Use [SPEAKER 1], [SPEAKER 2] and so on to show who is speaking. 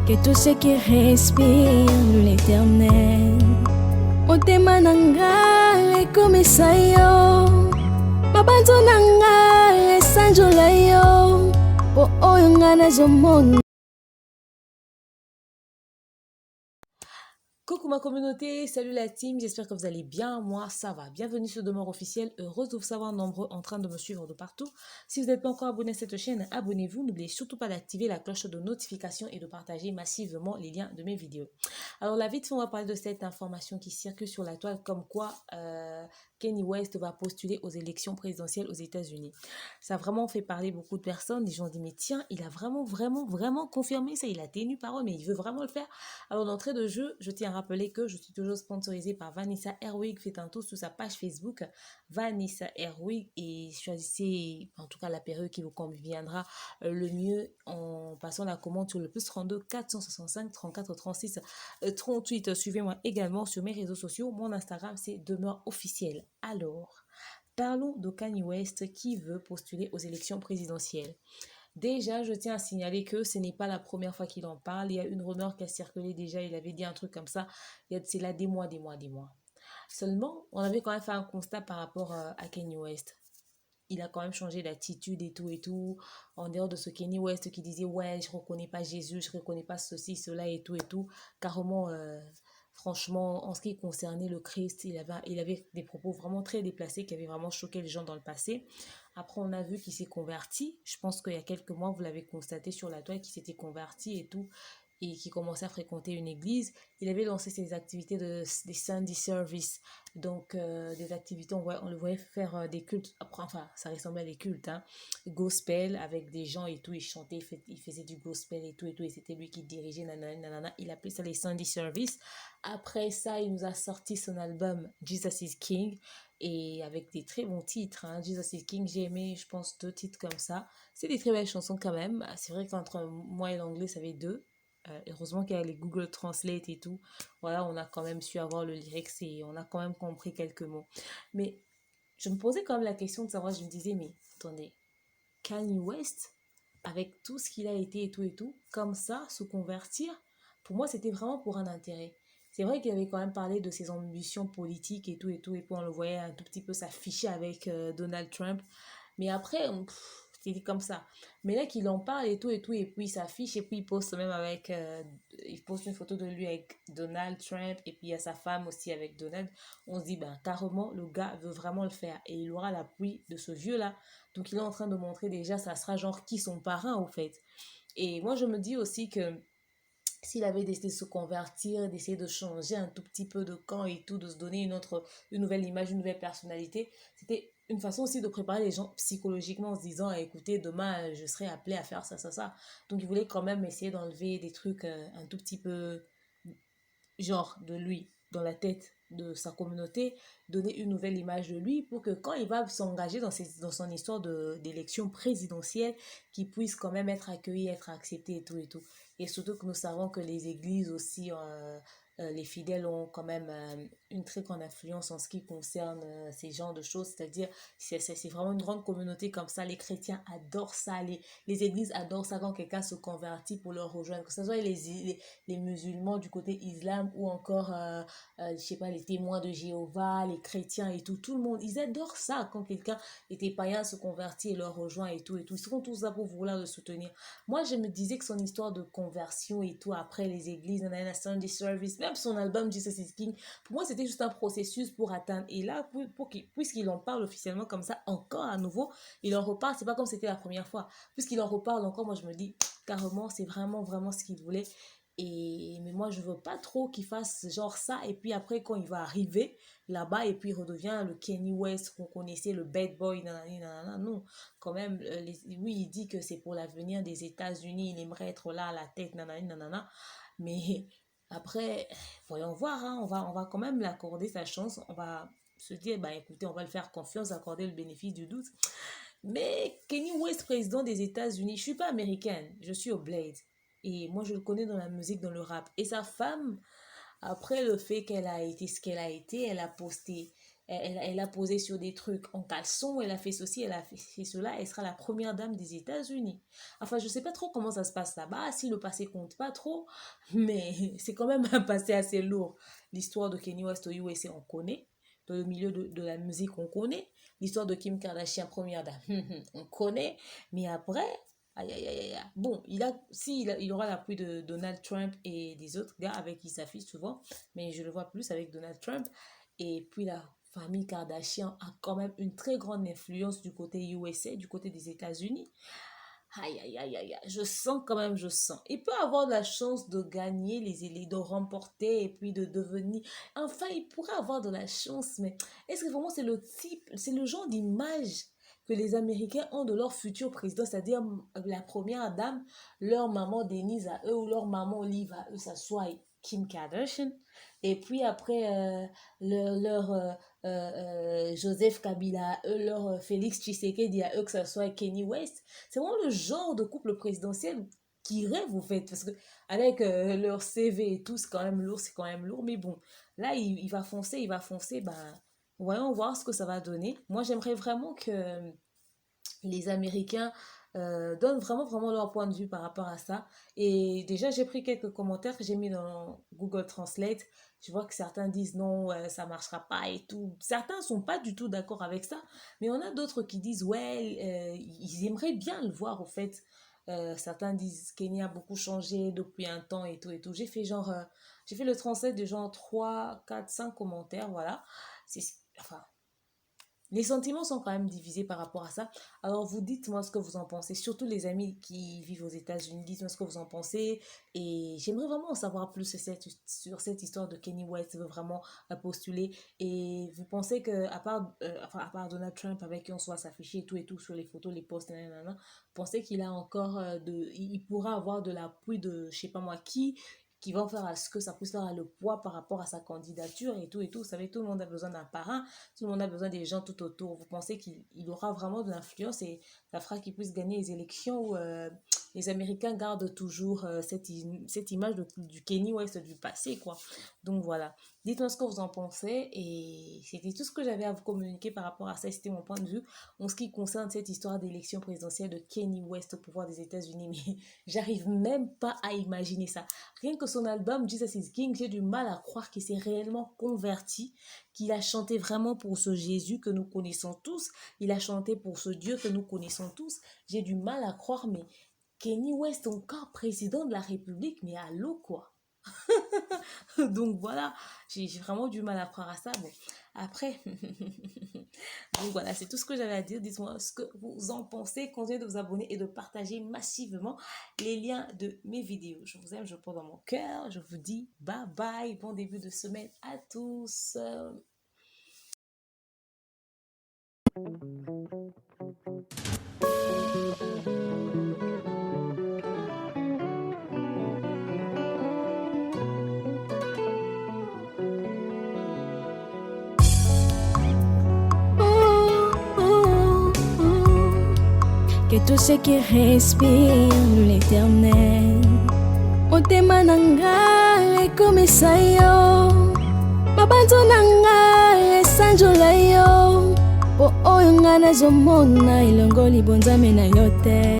[SPEAKER 1] que tout ce qui respire l'éternel. Motema nanga ekomisa yo, mabanzo nanga esanjola yo, po oyo nga nazomona.
[SPEAKER 2] Coucou ma communauté, salut la team, j'espère que vous allez bien, moi ça va. Bienvenue sur Demeure Officielle, heureuse de vous savoir nombreux en train de me suivre de partout. Si vous n'êtes pas encore abonné à cette chaîne, abonnez-vous, n'oubliez surtout pas d'activer la cloche de notification et de partager massivement les liens de mes vidéos. Alors la vite fait, on va parler de cette information qui circule sur la toile comme quoi Kanye West va postuler aux élections présidentielles aux États-Unis. Ça a vraiment fait parler beaucoup de personnes, les gens ont dit mais tiens, il a vraiment confirmé ça, il a tenu parole, mais il veut vraiment le faire. Alors d'entrée de jeu, je tiens à rappeler que je suis toujours sponsorisée par Vanessa Herwig. Faites un tour sur sa page Facebook, Vanessa Herwig, et choisissez en tout cas la période qui vous conviendra le mieux en passant la commande sur le +32 465 34 36 38. Suivez-moi également sur mes réseaux sociaux. Mon Instagram, c'est Demeure Officielle. Alors, parlons de Kanye West qui veut postuler aux élections présidentielles. Déjà, je tiens à signaler que ce n'est pas la première fois qu'il en parle. Il y a une rumeur qui a circulé déjà. Il avait dit un truc comme ça. C'est là des mois. Seulement, on avait quand même fait un constat par rapport à Kanye West. Il a quand même changé d'attitude et tout. En dehors de ce Kanye West qui disait, ouais, je reconnais pas Jésus, je reconnais pas ceci, cela et tout. Carrément, franchement, en ce qui concernait le Christ, il avait des propos vraiment très déplacés qui avaient vraiment choqué les gens dans le passé. Après, on a vu qu'il s'est converti. Je pense qu'il y a quelques mois, vous l'avez constaté sur la toile, qu'il s'était converti et tout, et qui commençait à fréquenter une église. Il avait lancé ses activités des Sunday Service, donc des activités, on le voyait faire des cultes, enfin ça ressemblait à des cultes, hein, gospel avec des gens et tout, il chantait, il faisait du gospel et tout, et c'était lui qui dirigeait, nanana, il appelait ça les Sunday Service. Après ça, il nous a sorti son album Jesus is King, et avec des très bons titres, hein. Jesus is King, j'ai aimé, je pense, 2 titres comme ça. C'est des très belles chansons quand même. C'est vrai qu'entre moi et l'anglais, ça fait 2. Heureusement qu'il y a les Google Translate et tout. Voilà, on a quand même su avoir le lyrics et on a quand même compris quelques mots. Mais je me posais quand même la question de savoir, je me disais, mais attendez, Kanye West, avec tout ce qu'il a été et tout, comme ça, se convertir, pour moi, c'était vraiment pour un intérêt. C'est vrai qu'il avait quand même parlé de ses ambitions politiques et puis on le voyait un tout petit peu s'afficher avec Donald Trump. Mais après, c'était comme ça. Mais là qu'il en parle et tout, et puis il s'affiche, et puis il poste même avec, il poste une photo de lui avec Donald Trump, et puis il y a sa femme aussi avec Donald. On se dit, ben carrément, le gars veut vraiment le faire, et il aura l'appui de ce vieux-là. Donc il est en train de montrer déjà, ça sera genre qui son parrain, au fait. Et moi, je me dis aussi que s'il avait décidé de se convertir, d'essayer de changer un tout petit peu de camp et tout, de se donner une nouvelle image, une nouvelle personnalité, c'était une façon aussi de préparer les gens psychologiquement en se disant, écoutez, demain, je serai appelé à faire ça. Donc, il voulait quand même essayer d'enlever des trucs un tout petit peu genre de lui dans la tête de sa communauté, donner une nouvelle image de lui pour que quand il va s'engager dans son histoire d'élection présidentielle, qu'il puisse quand même être accueilli, être accepté et tout. Et surtout que nous savons que les églises aussi, les fidèles ont quand même une très grande influence en ce qui concerne ces genres de choses, c'est-à-dire c'est vraiment une grande communauté comme ça, les chrétiens adorent ça, les églises adorent ça quand quelqu'un se convertit pour leur rejoindre, que ce soit les musulmans du côté islam ou encore, je sais pas, les témoins de Jéhovah, les chrétiens et tout le monde, ils adorent ça quand quelqu'un était païen se convertit et leur rejoint et tout. Ils seront tous là pour vouloir le soutenir. Moi, je me disais que son histoire de conversion et tout, après les églises, nanana, Sunday Service, même son album Jesus is King, pour moi, c'était juste un processus pour atteindre. Et là, puisqu'il en parle officiellement comme ça, encore à nouveau, il en reparle, c'est pas comme c'était la première fois. Puisqu'il en reparle encore, moi, je me dis, carrément, c'est vraiment ce qu'il voulait. Mais moi, je veux pas trop qu'il fasse genre ça. Et puis après, quand il va arriver là-bas, et puis il redevient le Kanye West qu'on connaissait, le bad boy, nanana, non. Quand même, oui, il dit que c'est pour l'avenir des États-Unis, il aimerait être là à la tête, nanana. Mais après, voyons voir, hein, on va quand même l'accorder sa chance. On va se dire, bah écoutez, on va le faire confiance, accorder le bénéfice du doute. Mais Kanye West, président des États-Unis, je suis pas américaine, je suis au Blade. Et moi, je le connais dans la musique, dans le rap. Et sa femme, après le fait qu'elle a été ce qu'elle a été, elle a posté elle a posé sur des trucs en caleçon, elle a fait ceci, elle a fait cela, elle sera la première dame des États-Unis. Enfin, je sais pas trop comment ça se passe là-bas, si le passé compte pas trop, mais c'est quand même un passé assez lourd. L'histoire de Kanye West au USA, on connaît. Dans le milieu de la musique, on connaît. L'histoire de Kim Kardashian, première dame, on connaît. Mais après, aïe, aïe, aïe, aïe. Bon, il aura l'appui de Donald Trump et des autres gars avec qui il s'affiche souvent, mais je le vois plus avec Donald Trump. Et puis la famille Kardashian a quand même une très grande influence du côté USA, du côté des États-Unis. Aïe, aïe, aïe, aïe, aïe, je sens quand même, je sens. Il peut avoir la chance de gagner les élections, de remporter et puis de devenir... Enfin, il pourrait avoir de la chance, mais est-ce que vraiment c'est le type, c'est le genre d'image que les Américains ont de leur futur président, c'est-à-dire la première dame, leur maman Denise à eux ou leur maman Olive à eux, ça soit Kim Kardashian. Et puis après, Joseph Kabila à eux, leur Félix Tshisekedi à eux, que ça soit Kanye West. C'est vraiment le genre de couple présidentiel qui rêve, vous faites. Parce que avec leur CV et tout, c'est quand même lourd, c'est quand même lourd. Mais bon, là, il va foncer, il va foncer. Ben, voyons voir ce que ça va donner. Moi, j'aimerais vraiment que les Américains donnent vraiment, vraiment leur point de vue par rapport à ça. Et déjà, j'ai pris quelques commentaires que j'ai mis dans Google Translate. Je vois que certains disent non, ça marchera pas et tout. Certains sont pas du tout d'accord avec ça. Mais on a d'autres qui disent ouais, ils aimeraient bien le voir au fait. Certains disent Kenya a beaucoup changé depuis un temps et tout et tout. J'ai fait le translate de genre 3 4 5 commentaires, voilà. Enfin, les sentiments sont quand même divisés par rapport à ça. Alors vous dites-moi ce que vous en pensez. Surtout les amis qui vivent aux États-Unis, dites-moi ce que vous en pensez. Et j'aimerais vraiment en savoir plus sur cette histoire de Kanye West veut vraiment postuler. Et vous pensez que à part Donald Trump avec qui on soit s'afficher et tout sur les photos, les posts, nanana, vous pensez qu'il a encore il pourra avoir de l'appui de je sais pas moi qui vont faire à ce que ça puisse faire le poids par rapport à sa candidature et tout et tout. Vous savez, tout le monde a besoin d'un parrain, tout le monde a besoin des gens tout autour. Vous pensez qu'il aura vraiment de l'influence et ça fera qu'il puisse gagner les élections où les Américains gardent toujours cette image du Kanye West du passé, quoi. Donc voilà. Dites-moi ce que vous en pensez et c'était tout ce que j'avais à vous communiquer par rapport à ça. C'était mon point de vue en ce qui concerne cette histoire d'élection présidentielle de Kanye West au pouvoir des États-Unis. Mais j'arrive même pas à imaginer ça. Rien que son album Jesus is King, j'ai du mal à croire qu'il s'est réellement converti, qu'il a chanté vraiment pour ce Jésus que nous connaissons tous, il a chanté pour ce Dieu que nous connaissons tous. J'ai du mal à croire, mais Kanye West encore président de la République, mais allô quoi. Donc voilà, j'ai vraiment du mal à croire à ça. Bon, après, donc voilà, c'est tout ce que j'avais à dire. Dites-moi ce que vous en pensez. Continuez de vous abonner et de partager massivement les liens de mes vidéos. Je vous aime, je vous porte dans mon cœur. Je vous dis bye bye. Bon début de semaine à tous.
[SPEAKER 1] Que tout ce qui respire l'Éternel motema nanga ekomisa yo mabanzo nanga esanjola yo po oyo nga nazomona elongo libonzame na yo te.